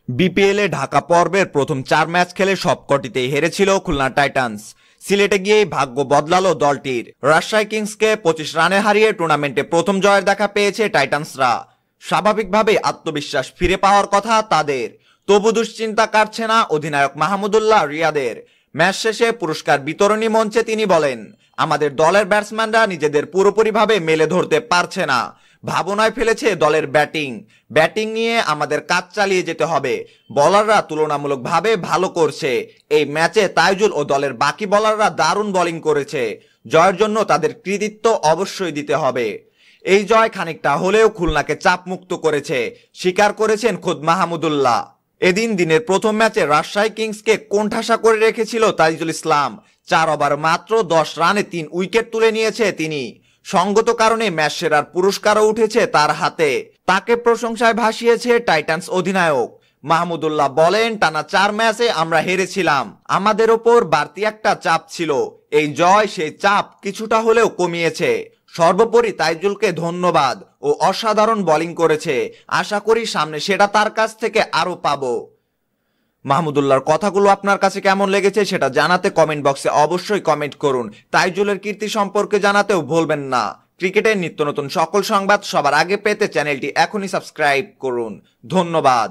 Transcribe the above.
বিপিএলে ঢাকা পর্বের প্রথম 4 ম্যাচ খেলে সবকটিতেই হেরেছিল খুলনা টাইটান্স। সিলেটে গিয়েই ভাগ্য বদলালো দলটির। রাজশাহী কিংসকে 25 রানে হারিয়ে টুর্নামেন্টে প্রথম জয়ের দেখা পেয়েছে টাইটান্সরা। স্বাভাবিকভাবেই আত্মবিশ্বাস ফিরে পাওয়ার কথা তাদের, তবু দুশ্চিন্তা কাটছে না অধিনায়ক মাহমুদুল্লাহ রিয়াদের। ম্যাচ শেষে পুরস্কার বিতরণী মঞ্চে তিনি বলেন, আমাদের দলের ব্যাটসম্যানরা নিজেদের পুরোপুরিভাবে মেলে ধরতে পারছে না। ভাবনায় ফেলেছে দলের ব্যাটিং নিয়ে আমাদের কাজ চালিয়ে যেতে হবে। বোলাররা তুলনামূলকভাবে ভালো করছে। এই ম্যাচে তাইজুল ও দলের বাকি বোলাররা দারুণ বোলিং করেছে। জয়ের জন্য তাদের কৃতিত্ব অবশ্যই দিতে হবে। এই জয় খানিকটা হলেও খুলনাকে চাপমুক্ত করেছে, স্বীকার করেছেন খোদ মাহমুদুল্লাহ। এদিন দিনের প্রথম ম্যাচে রাজশাহী কিংসকে কোণঠাসা করে রেখেছিল তাইজুল ইসলাম। 4 ওভার মাত্র 10 রানে 3 উইকেট তুলে নিয়েছে তিনি। সঙ্গত কারণে ম্যাচ সেরার পুরস্কারও উঠেছে তার হাতে। তাকে প্রশংসায় ভাসিয়েছে টাইটান্স অধিনায়ক। মাহমুদুল্লাহ বলেন, টানা 4 ম্যাচে আমরা হেরেছিলাম, আমাদের ওপর বাড়তি একটা চাপ ছিল। এই জয় সেই চাপ কিছুটা হলেও কমিয়েছে। সর্বোপরি তাইজুলকে ধন্যবাদ, ও অসাধারণ বোলিং করেছে। আশা করি সামনে সেটা তার কাছ থেকে আরো পাবো। মাহমুদুল্লাহর কথাগুলো আপনার কাছে কেমন লেগেছে সেটা জানাতে কমেন্ট বক্সে অবশ্যই কমেন্ট করুন। তাইজুলের কীর্তি সম্পর্কে জানাতেও ভুলবেন না। ক্রিকেটের নিত্য নতুন সকল সংবাদ সবার আগে পেতে চ্যানেলটি এখনই সাবস্ক্রাইব করুন। ধন্যবাদ।